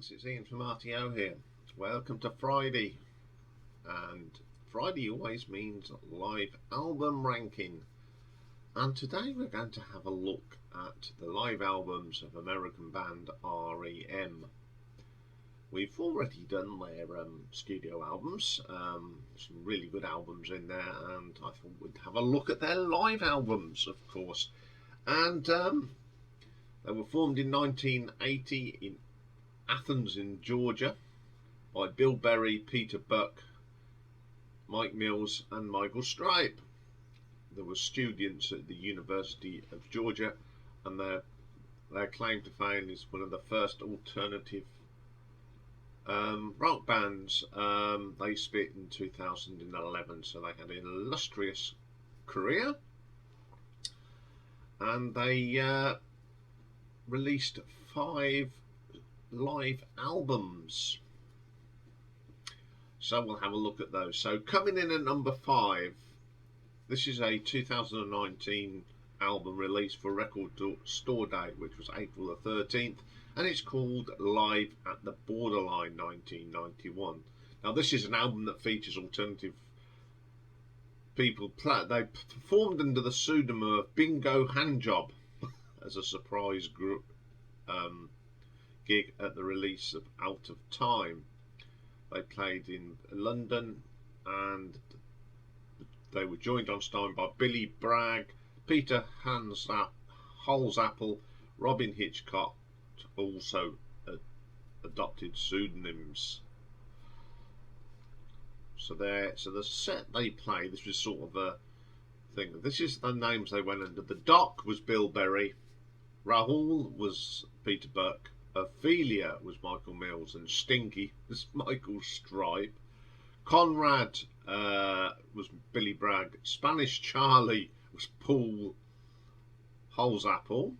friends, it's Ian from RTO here. Welcome to Friday, and Friday always means live album ranking. And today we're going to have a look at the live albums of American band R.E.M. We've already done their studio albums, some really good albums in there, and I thought we'd have a look at their live albums, of course. And they were formed in 1980 in Athens in Georgia by Bill Berry, Peter Buck, Mike Mills and Michael Stipe. They were students at the University of Georgia, and their claim to fame is one of the first alternative rock bands. They split in 2011, so they had an illustrious career, and they released 5 live albums. So we'll have a look at those. So coming in at number 5, this is a 2019 album released for Record Store Date, which was April the 13th, and it's called Live at the Borderline 1991. Now this is an album that features alternative people. They performed under the pseudonym of Bingo Handjob as a surprise group gig at the release of Out of Time. They played in London, and they were joined on stage by Billy Bragg, Peter Holsapple, Robin Hitchcock, also adopted pseudonyms. So the set they played, this was sort of a thing. This is the names they went under. The Doc was Bill Berry, Rahul was Peter Buck, Ophelia was Michael Mills, and Stinky was Michael Stipe. Conrad was Billy Bragg. Spanish Charlie was Paul Holsapple,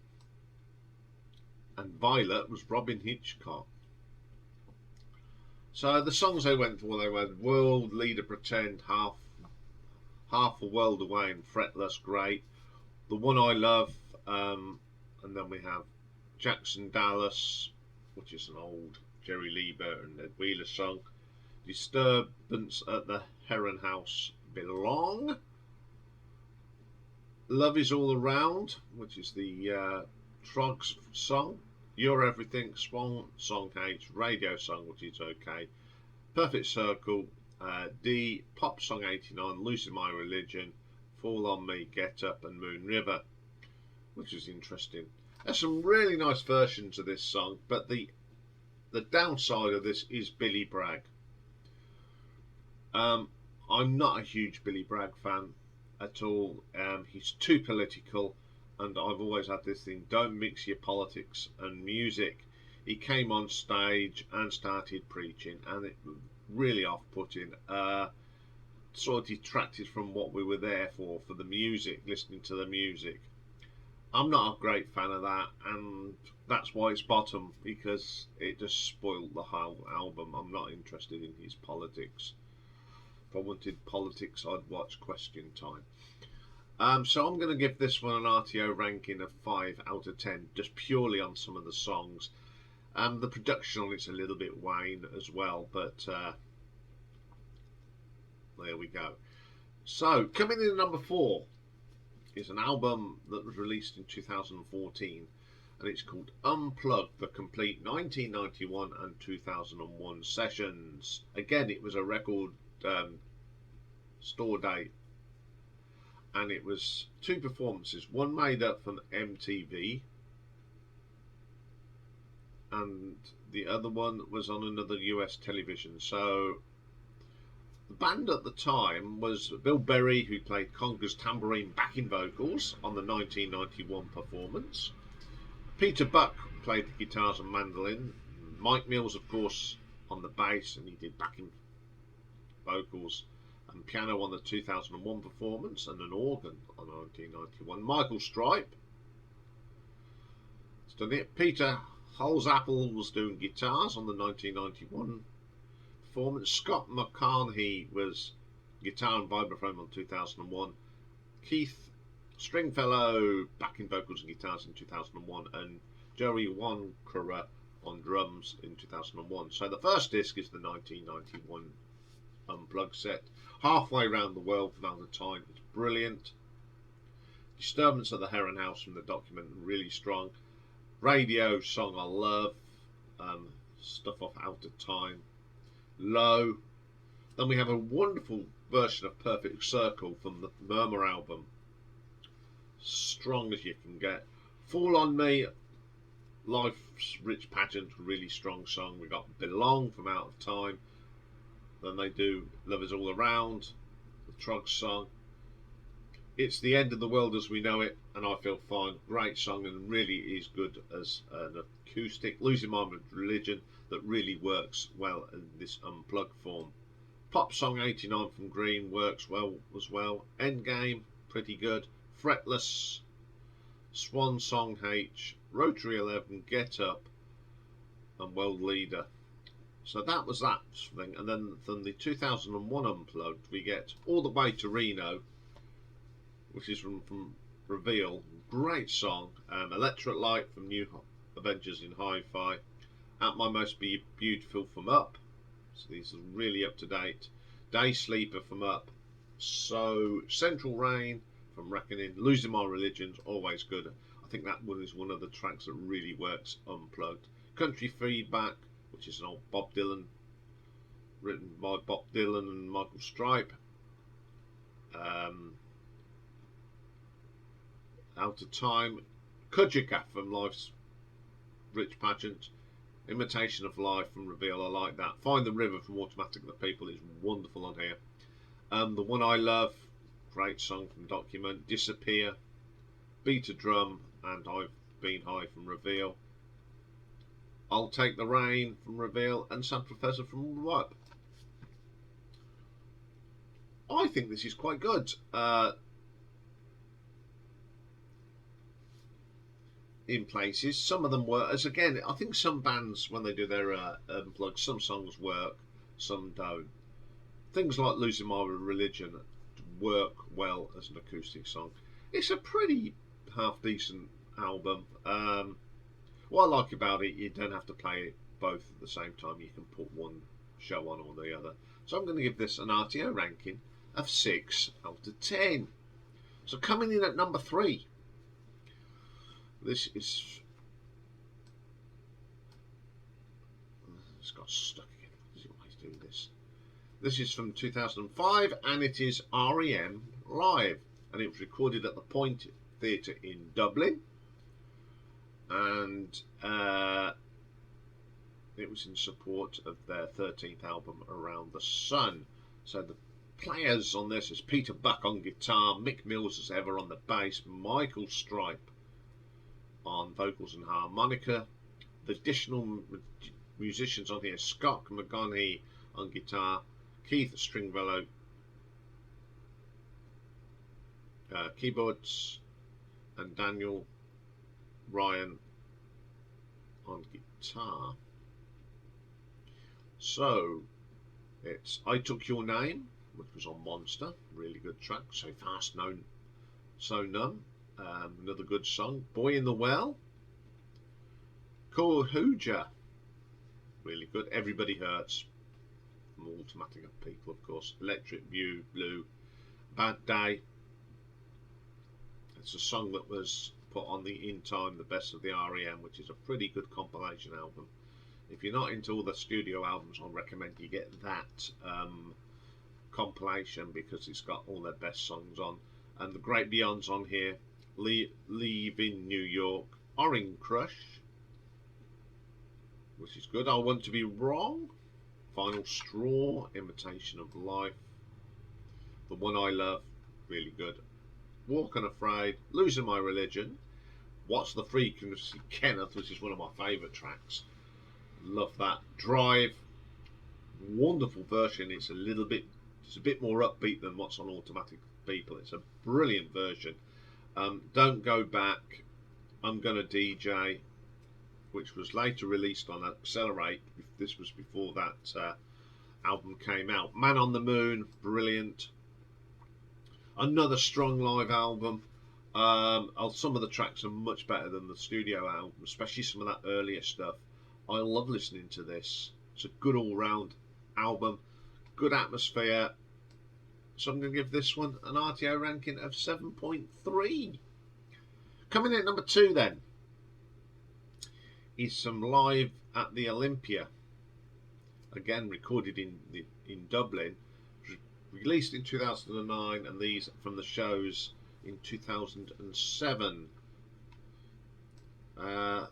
and Violet was Robin Hitchcock. So the songs they went for, they were World Leader Pretend, Half a World Away, and Fretless Great, The One I Love, and then we have Jackson Dallas, which is an old Jerry Lieber and Ed Wheeler song. Disturbance at the Heron House, Belong. Love Is All Around, which is the Trogs song. You're Everything, Swan Song H, Radio Song, which is okay. Perfect Circle, D, Pop Song 89, Losing My Religion, Fall On Me, Get Up, and Moon River, which is interesting. There's some really nice versions of this song, but the downside of this is Billy Bragg. I'm not a huge Billy Bragg fan at all. He's too political, and I've always had this thing, don't mix your politics and music. He came on stage and started preaching, and it was really off-putting. Sort of detracted from what we were there for the music, listening to the music. I'm not a great fan of that, and that's why it's bottom, because it just spoiled the whole album. I'm not interested in his politics. If I wanted politics, I'd watch Question Time. So I'm going to give this one an RTO ranking of 5 out of 10, just purely on some of the songs. The production on it's a little bit wane as well, but there we go. So coming in at number 4 is an album that was released in 2014, and it's called Unplugged, the complete 1991 and 2001 sessions. Again, it was a Record Store Date, and it was 2 performances, one made up from MTV and the other one was on another US television. So the band at the time was Bill Berry, who played congas, tambourine, backing vocals on the 1991 performance. Peter Buck played the guitars and mandolin. Mike Mills, of course, on the bass, and he did backing vocals and piano on the 2001 performance, and an organ on 1991. Michael Stipe has done it. Peter Holsapple was doing guitars on the 1991 performance. Scott McCartney was guitar and vibraphone on 2001. Keith Stringfellow backing vocals and guitars in 2001, and Joey Wankera on drums in 2001. So the first disc is the 1991 Unplugged set. Halfway around the world from Out of Time. It's brilliant. Disturbance at the Heron House from the document, really strong. Radio song I love. Stuff off Out of Time. Low. Then we have a wonderful version of Perfect Circle from the Murmur album. Strong as you can get. Fall on Me, Life's Rich Pageant, really strong song. We got Belong from Out of Time. Then they do Love Is All Around, the Trugs song. It's the End of the World as We Know It, and I Feel Fine. Great song, and really is good as an acoustic. Losing My Religion, that really works well in this unplugged form. Pop song 89 from Green works well as well. Endgame, pretty good. Fretless, Swan Song H, Rotary 11, Get Up, and World Leader. So that was that thing. And then from the 2001 Unplugged, we get All the Way to Reno, which is from Reveal. Great song. Electric Light from New Avengers in Hi-Fi. At My Most Beautiful from Up. So these are really up to date. Day Sleeper from Up. So Central Rain from Reckoning. Losing My Religion's always good. I think that one is one of the tracks that really works unplugged. Country Feedback, which is an old Bob Dylan, written by Bob Dylan and Michael Stipe. Out of Time. Kujika from Life's Rich Pageant. Imitation of Life from Reveal, I like that. Find the River from Automatic the People is wonderful on here. The One I Love, great song from Document. Disappear, Beat a Drum, and I've Been High from Reveal. I'll Take the Rain from Reveal, and Sam Professor from What. I think this is quite good. In places, some of them work. As again, I think some bands, when they do their unplugged, some songs work, some don't. Things like Losing My Religion work well as an acoustic song. It's a pretty half decent album. What I like about it, you don't have to play it both at the same time. You can put one show on or the other. So I'm going to give this an RTO ranking of 6 out of 10. So coming in at number 3. This is... It's got stuck again. Does it always do this? This is from 2005, and it is R.E.M. live, and it was recorded at the Point Theatre in Dublin, and it was in support of their 13th album, Around the Sun. So the players on this is Peter Buck on guitar, Mick Mills as ever on the bass, Michael Stipe on vocals and harmonica. The additional musicians on here: Scott McGonaghy on guitar, Keith Stringfellow keyboards, and Daniel Ryan on guitar. So it's I Took Your Name, which was on Monster, really good track. So Fast, So Numb, another good song. Boy in the Well, Call Hooja, really good. Everybody Hurts from Automatic People, of course. Electric Blue, Bad Day. It's a song that was put on the In Time, the Best of the R.E.M, which is a pretty good compilation album. If you're not into all the studio albums, I'll recommend you get that compilation, because it's got all their best songs on. And the Great Beyond's on here. Leave in New York, Orange Crush, which is good. I Want to Be Wrong, Final Straw, Imitation of Life, The One I Love, really good. Walk Unafraid, Losing My Religion, What's the Frequency, Kenneth, which is one of my favourite tracks. Love that. Drive, wonderful version. It's a bit more upbeat than what's on Automatic People. It's a brilliant version. Don't Go Back, I'm Gonna DJ, which was later released on Accelerate. This was before that album came out. Man on the Moon, brilliant. Another strong live album. Some of the tracks are much better than the studio album, especially some of that earlier stuff. I love listening to this. It's a good all-round album, good atmosphere. So I'm going to give this one an RTO ranking of 7.3. Coming in at number 2 then is some live at the Olympia. Again, recorded in Dublin, released in 2009, and these from the shows in 2007. The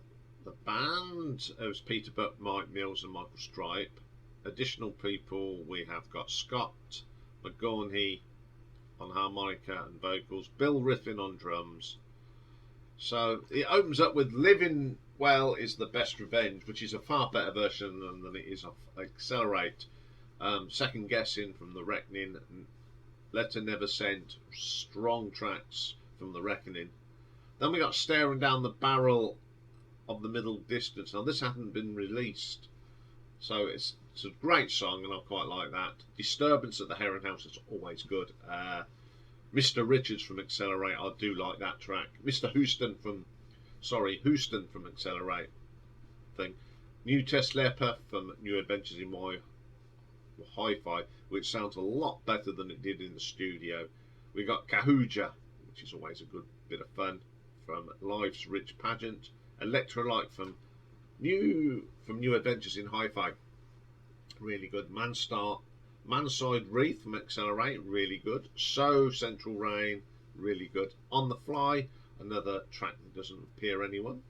band was Peter Buck, Mike Mills and Michael Stipe. Additional people, we have got Scott McGaughy on harmonica and vocals, Bill Riffin on drums. So it opens up with Living Well is the Best Revenge, which is a far better version than it is of Accelerate. Second Guessing from The Reckoning, Letter Never Sent, strong tracks from The Reckoning. Then we got Staring Down the Barrel of the Middle Distance. Now this hadn't been released, so it's a great song and I quite like that. Disturbance at the Heron House is always good. Mr. Richards from Accelerate, I do like that track. Mr. Houston from Accelerate thing. New Test Leper from New Adventures in My Hi-Fi, which sounds a lot better than it did in the studio. We got Kahuja, which is always a good bit of fun, from Life's Rich Pageant. Electrolyte from New Adventures in Hi-Fi, really good. Manside Wreath from Accelerate, really good. So Central Rain, really good. On the Fly, another track that doesn't appear anyone.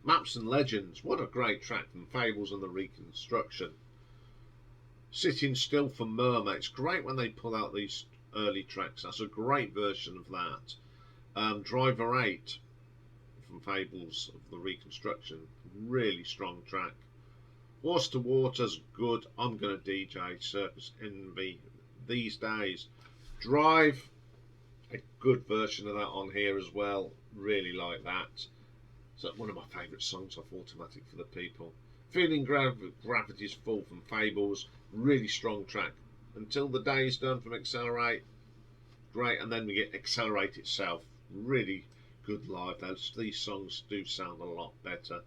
Maps and Legends, what a great track from Fables and the Reconstruction. Sitting Still for Murmur, it's great when they pull out these early tracks. That's a great version of that. Driver 8 from Fables of the Reconstruction, really strong track. Horse to Water's good. I'm Gonna DJ, Circus Envy, These Days. Drive, a good version of that on here as well, really like that. So one of my favourite songs off Automatic for the People. Feeling Gravity's Full from Fables, really strong track. Until the Day Is Done from Accelerate, great. And then we get Accelerate itself, really good live. These songs do sound a lot better.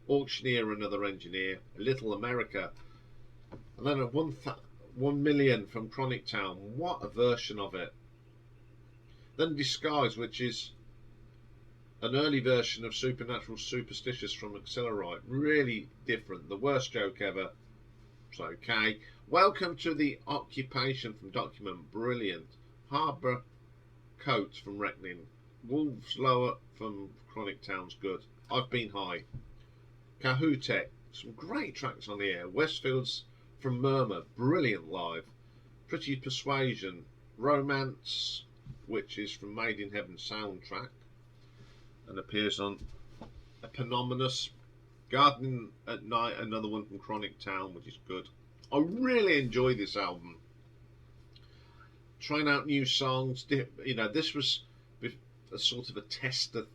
Auctioneer, Another Engineer, Little America, and then a 1 Million from Chronic Town. What a version of it. Then Disguise, which is an early version of Supernatural Superstitious from Accelerate, really different. The Worst Joke Ever, it's okay. Welcome to the Occupation from Document, brilliant. Harbour Coats from Reckoning. Wolves Lower from Chronic Town's good. I've Been High. Kahutek, some great tracks on the air. Westfields from Murmur, brilliant live. Pretty Persuasion. Romance, which is from Made in Heaven soundtrack and appears on Eponymous. Gardening at Night, another one from Chronic Town, which is good. I really enjoy this album. Trying out new songs. You know, this was a sort of a tester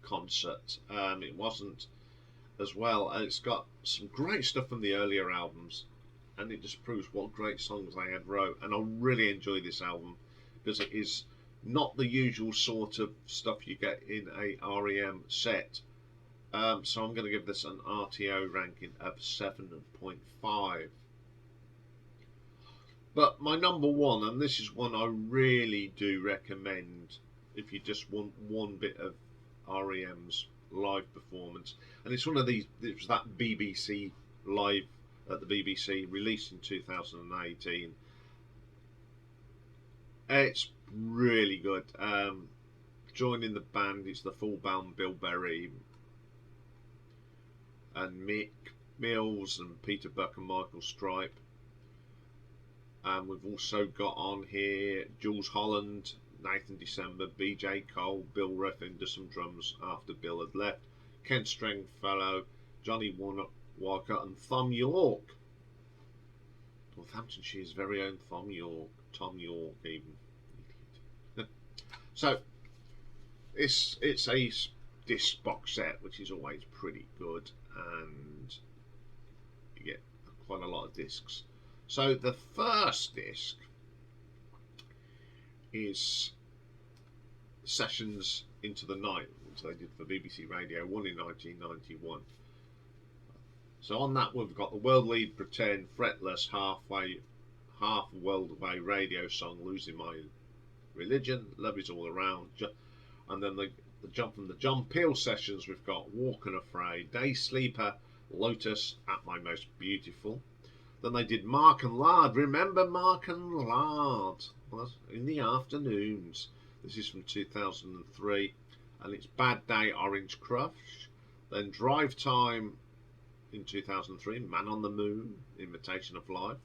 concert. It wasn't as well, and it's got some great stuff from the earlier albums, and it just proves what great songs they had wrote. And I really enjoy this album because it is not the usual sort of stuff you get in a R.E.M. set. So I'm going to give this an RTO ranking of 7.5. But my number one, and this is one I really do recommend if you just want one bit of R.E.M.'s live performance, and it's one of these, it was that BBC live at the BBC, released in 2018. It's really good. Joining the band, it's the full band, Bill Berry and Mick Mills and Peter Buck and Michael Stipe. And we've also got on here Jules Holland, Nathan December, BJ Cole, Bill Ruffin does some drums after Bill had left, Ken Stringfellow, Johnny Walker and Tom York. Northamptonshire's very own Tom York even. So it's a disc box set, which is always pretty good, and you get quite a lot of discs. So the first disc is Sessions Into the Night, which they did for BBC Radio 1 in 1991. So on that we've got the world lead Pretend, Fretless, half world away radio song, Losing My Religion, Love Is All Around, and then the jump from the John Peel sessions we've got Walk Unafraid, Day Sleeper, Lotus, At My Most Beautiful. Then they did Mark and Lard. Remember Mark and Lard? In the Afternoons. This is from 2003, and it's Bad Day, Orange Crush. Then Drive Time in 2003, Man on the Moon, Imitation of Life.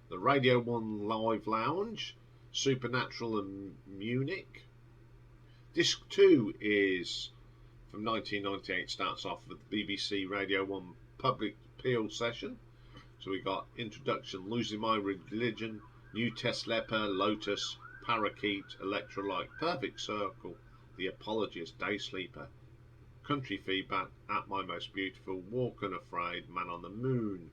The Radio 1 Live Lounge, Supernatural and Munich. Disc 2 is from 1998, starts off with the BBC Radio 1 Public Appeal session. So we got Introduction, Losing My Religion, New Test Leper, Lotus, Parakeet, Electrolyte, Perfect Circle, The Apologist, Day Sleeper, Country Feedback, At My Most Beautiful, Walk Unafraid, Man on the Moon.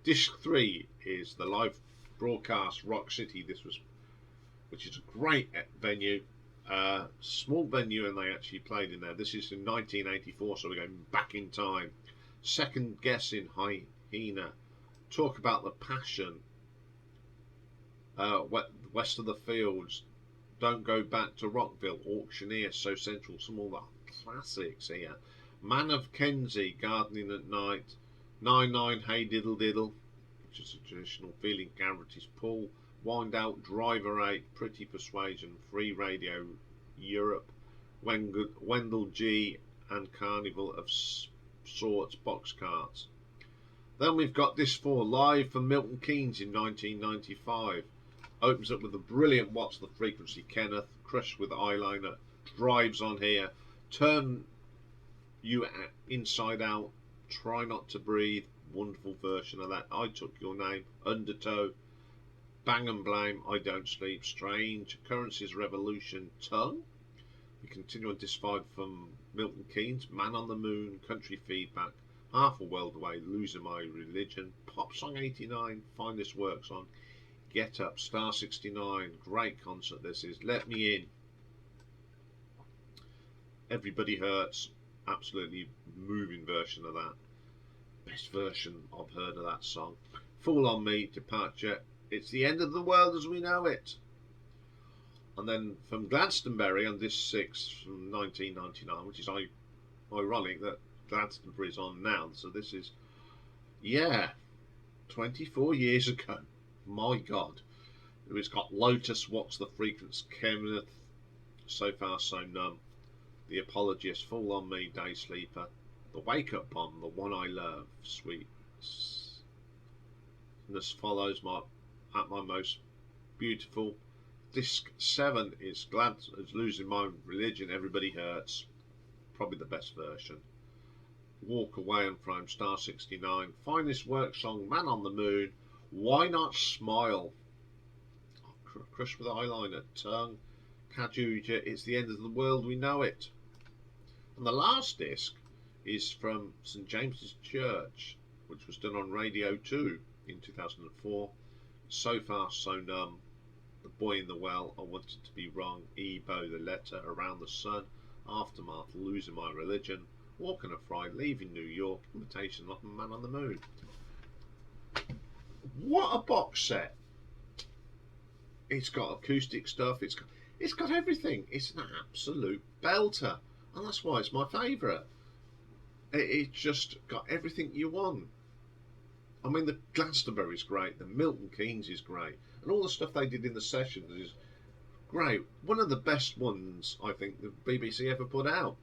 Disc 3 is the live broadcast Rock City, which is a great venue, small venue, and they actually played in there. This is in 1984, so we're going back in time. Second Guessing, Hyena, Talk About the Passion, West of the Fields, Don't Go Back to Rockville, Auctioneer, So Central, some all the classics here. Man of Kenzie, Gardening at Night, 9-9, Hey Diddle Diddle, which is a traditional feeling, Garrity's Pull, Wind Out, Driver 8, Pretty Persuasion, Free Radio Europe, Wendell G, and Carnival of Sorts box carts. Then we've got this 4 live from Milton Keynes in 1995. Opens up with a brilliant What's the Frequency, Kenneth, Crush with Eyeliner, Drives on here, Turn You Inside Out, Try Not to Breathe, wonderful version of that, I Took Your Name, Undertow, Bang and Blame, I Don't Sleep, Strange, Currencies Revolution, Tongue. We continue on disc 5 from Milton Keynes, Man on the Moon, Country Feedback, Half a World Away, Losing My Religion, Pop Song 89, Finest Works on, Get Up, Star 69, great concert this is, Let Me In, Everybody Hurts, absolutely moving version of that, best version I've heard of that song. Fall on Me, Departure, It's the End of the World as We Know It. And then from Glastonbury on disc 6 from 1999, which is ironic that Glastonbury is on now, so this is, 24 years ago, my God. It's got Lotus, What's the Frequency, Kenneth, So Far So Numb, The Apologist, Fall on Me, Day Sleeper, The Wake Up Bomb, The One I Love, Sweet. And this follows At My Most Beautiful. Disc 7 is Losing My Religion, Everybody Hurts, probably the best version. Walk Away and From Star 69, Finest Work Song, Man on the Moon, Why Not Smile, Crush with Eyeliner, Tongue, Kajuja, It's the End of the World, We Know It. And the last disc is from St James's Church, which was done on Radio 2 in 2004, So Far So Numb, The Boy in the Well, I Wanted to Be Wrong, Ebo, The Letter, Around the Sun, Aftermath, Losing My Religion, Walk Unafraid, Leaving New York, Imitation of Man on the Moon. What a box set! It's got acoustic stuff, it's got everything. It's an absolute belter, and that's why it's my favourite. It's just got everything you want. I mean, the Glastonbury is great, the Milton Keynes is great, and all the stuff they did in the sessions is great. One of the best ones I think the BBC ever put out.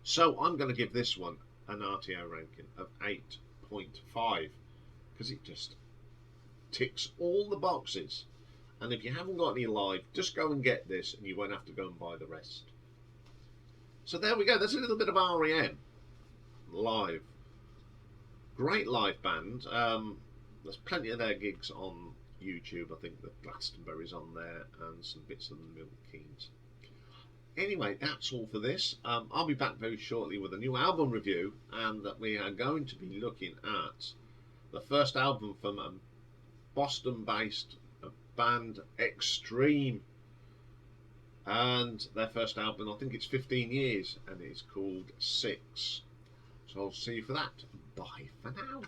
So I'm going to give this one an RTO ranking of 8.5 because it just ticks all the boxes. And if you haven't got any live, just go and get this and you won't have to go and buy the rest. So there we go. There's a little bit of R.E.M. live. Great live band. There's plenty of their gigs on YouTube. I think the Glastonbury's on there and some bits of the Milton Keynes. Anyway, that's all for this. I'll be back very shortly with a new album review, and we are going to be looking at the first album from a Boston-based band, Extreme, and their first album, I think it's 15 years, and it's called 6. So I'll see you for that. bye for now.